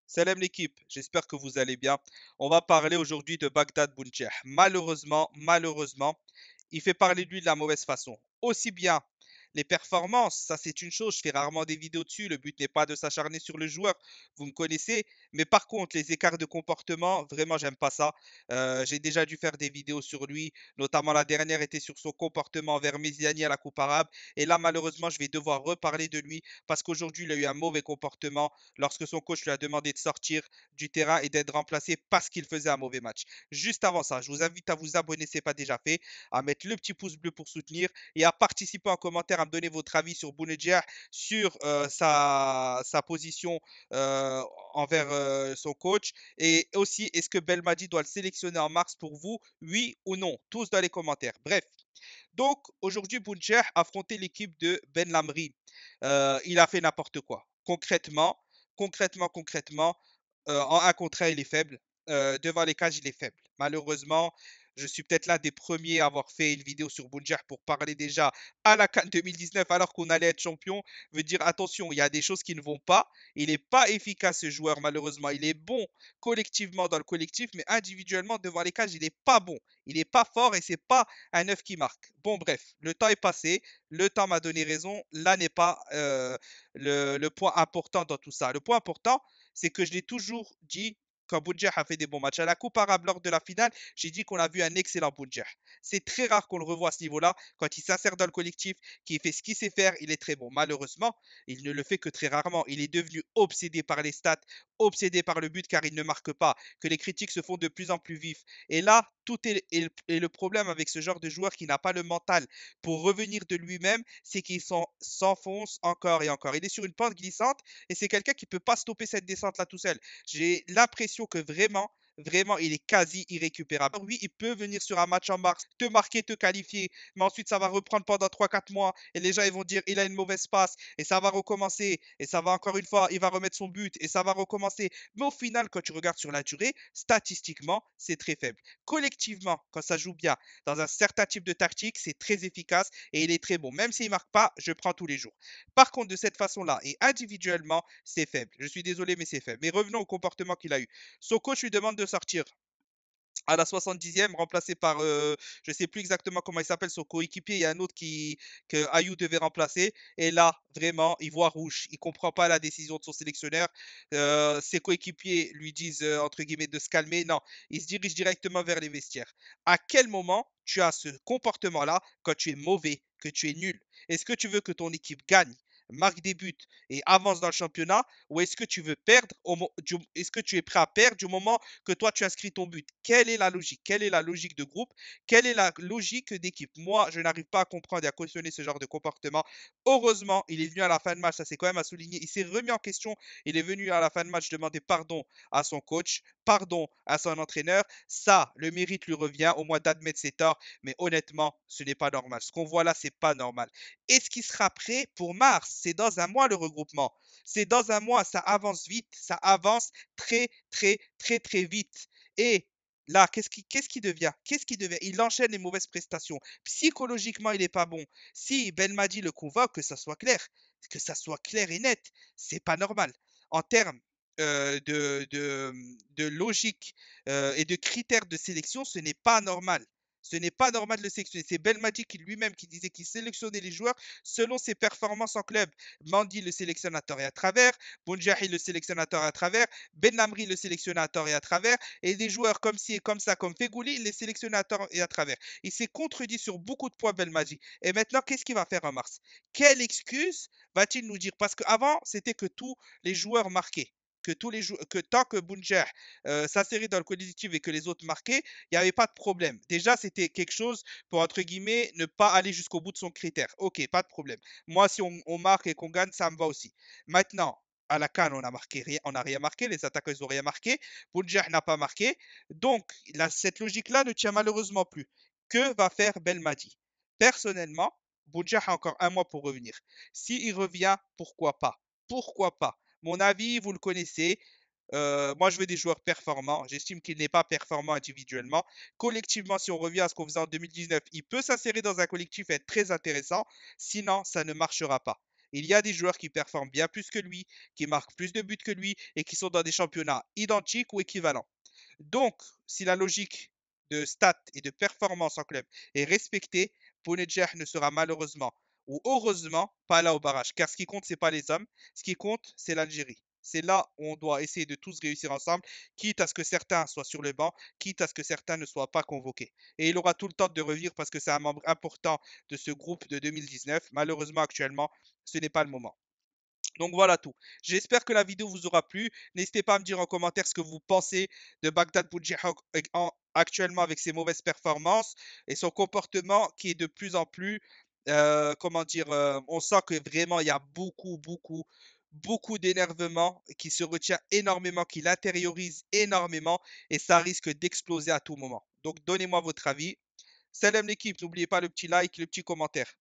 Salam l'équipe, j'espère que vous allez bien. On va parler aujourd'hui de Bagdad Bounedjah. Malheureusement, il fait parler de lui de la mauvaise façon. Aussi bien les performances, ça c'est une chose, je fais rarement des vidéos dessus, le but n'est pas de s'acharner sur le joueur, vous me connaissez, mais par contre les écarts de comportement, vraiment j'aime pas ça. J'ai déjà dû faire des vidéos sur lui, notamment la dernière était sur son comportement envers Méziani à la Coupe arabe, et là malheureusement je vais devoir reparler de lui parce qu'aujourd'hui il a eu un mauvais comportement lorsque son coach lui a demandé de sortir du terrain et d'être remplacé parce qu'il faisait un mauvais match. Juste avant ça, je vous invite à vous abonner si ce n'est pas déjà fait, à mettre le petit pouce bleu pour soutenir et à participer en commentaire, à me donner votre avis sur Bounedjah, sur sa position euh, envers son coach. Et aussi, est-ce que Belmadi doit le sélectionner en mars pour vous? Oui ou non? Tous dans les commentaires. Bref. Donc, aujourd'hui, Bounedjah a affronté l'équipe de Ben Lamri. Il a fait n'importe quoi. Concrètement, en un contre 1, il est faible. Devant les cages, il est faible. Malheureusement, je suis peut-être l'un des premiers à avoir fait une vidéo sur Bounedjah pour parler déjà à la CAN 2019 alors qu'on allait être champion. Veut dire attention, il y a des choses qui ne vont pas. Il n'est pas efficace ce joueur, malheureusement. Il est bon collectivement dans le collectif, mais individuellement devant les cages, il n'est pas bon. Il n'est pas fort et c'est pas un œuf qui marque. Bon, bref, le temps est passé. Le temps m'a donné raison. Là n'est pas le point important dans tout ça. Le point important, c'est que je l'ai toujours dit quand Boudjah a fait des bons matchs. À la Coupe arabe, lors de la finale, j'ai dit qu'on a vu un excellent Boudjah. C'est très rare qu'on le revoie à ce niveau-là. Quand il s'insère dans le collectif, qu'il fait ce qu'il sait faire, il est très bon. Malheureusement, il ne le fait que très rarement. Il est devenu obsédé par les stats, obsédé par le but car il ne marque pas, que les critiques se font de plus en plus vives. Et là, est le problème avec ce genre de joueur qui n'a pas le mental pour revenir de lui-même, c'est qu'il s'enfonce encore et encore. Il est sur une pente glissante et c'est quelqu'un qui ne peut pas stopper cette descente-là tout seul. J'ai l'impression que vraiment, il est quasi irrécupérable. Oui, il peut venir sur un match en mars, te marquer, te qualifier, mais ensuite ça va reprendre pendant 3 4 mois et les gens ils vont dire il a une mauvaise passe et ça va recommencer et ça va encore une fois, il va remettre son but et ça va recommencer. Mais au final, quand tu regardes sur la durée, statistiquement, c'est très faible. Collectivement, quand ça joue bien dans un certain type de tactique, c'est très efficace et il est très bon. Même s'il ne marque pas, je prends tous les jours. Par contre, de cette façon-là et individuellement, c'est faible. Je suis désolé, mais c'est faible. Mais revenons au comportement qu'il a eu. Son coach lui demande de sortir à la 70e, remplacé par, je ne sais plus exactement comment il s'appelle, son coéquipier. Il y a un autre que Ayou devait remplacer. Et là, vraiment, il voit rouge. Il ne comprend pas la décision de son sélectionneur. Ses coéquipiers lui disent, entre guillemets, de se calmer. Non, il se dirige directement vers les vestiaires. À quel moment tu as ce comportement-là quand tu es mauvais, que tu es nul? Est-ce que tu veux que ton équipe gagne, marque des buts et avance dans le championnat, ou est-ce que tu veux perdre est-ce que tu es prêt à perdre du moment que toi tu inscris ton but? Quelle est la logique? Quelle est la logique de groupe? Quelle est la logique d'équipe? Moi, je n'arrive pas à comprendre et à cautionner ce genre de comportement. Heureusement, il est venu à la fin de match, ça c'est quand même à souligner. Il s'est remis en question. Il est venu à la fin de match demander pardon à son coach, pardon à son entraîneur. Ça, le mérite lui revient au moins d'admettre ses torts. Mais honnêtement, ce n'est pas normal. Ce qu'on voit là, c'est pas normal. Est-ce qu'il sera prêt pour mars? C'est dans un mois le regroupement. C'est dans un mois, ça avance vite, ça avance très vite. Et là, qu'est-ce qui devient? Qu'est-ce qui devient? Il enchaîne les mauvaises prestations. Psychologiquement, il n'est pas bon. Si Belmadi le convoque, que ça soit clair et net, c'est pas normal. En termes de logique et de critères de sélection, ce n'est pas normal. Ce n'est pas normal de le sélectionner. C'est Belmadi qui lui-même qui disait qu'il sélectionnait les joueurs selon ses performances en club. Mandi le sélectionnateur et à travers, Bounjahi le sélectionnateur à travers, Ben Lamri le sélectionnateur et à travers, et des joueurs comme ci et comme ça, comme Fegouli, les sélectionnateurs et à travers. Il s'est contredit sur beaucoup de points Belmadi. Et maintenant, qu'est-ce qu'il va faire en mars? Quelle excuse va-t-il nous dire? Parce qu'avant, c'était que tous les joueurs marquaient. Que tant que Bounjah s'insérait dans le collectif et que les autres marquaient, il n'y avait pas de problème. Déjà, c'était quelque chose pour, entre guillemets, ne pas aller jusqu'au bout de son critère. Ok, pas de problème. Moi, si on marque et qu'on gagne, ça me va aussi. Maintenant, à la CAN, on a marqué rien, on n'a rien marqué, les attaquants ils n'ont rien marqué, Boudjah n'a pas marqué. Donc, cette logique-là ne tient malheureusement plus. Que va faire Belmadi? Personnellement, Boudjah a encore un mois pour revenir. S'il revient, pourquoi pas? Pourquoi pas? Mon avis, vous le connaissez. Moi, je veux des joueurs performants. J'estime qu'il n'est pas performant individuellement. Collectivement, si on revient à ce qu'on faisait en 2019, il peut s'insérer dans un collectif et être très intéressant. Sinon, ça ne marchera pas. Il y a des joueurs qui performent bien plus que lui, qui marquent plus de buts que lui et qui sont dans des championnats identiques ou équivalents. Donc, si la logique de stats et de performance en club est respectée, Bounedjah ne sera malheureusement ou heureusement pas là au barrage. Car ce qui compte, ce n'est pas les hommes, ce qui compte, c'est l'Algérie. C'est là où on doit essayer de tous réussir ensemble, quitte à ce que certains soient sur le banc, quitte à ce que certains ne soient pas convoqués. Et il aura tout le temps de revenir parce que c'est un membre important de ce groupe de 2019. Malheureusement, actuellement, ce n'est pas le moment. Donc voilà tout. J'espère que la vidéo vous aura plu. N'hésitez pas à me dire en commentaire ce que vous pensez de Bagdad Boudjihok actuellement avec ses mauvaises performances et son comportement qui est de plus en plus, comment dire, on sent que vraiment il y a beaucoup d'énervement qui se retient énormément, qui l'intériorise énormément et ça risque d'exploser à tout moment. Donc donnez-moi votre avis. Salam l'équipe, n'oubliez pas le petit like, le petit commentaire.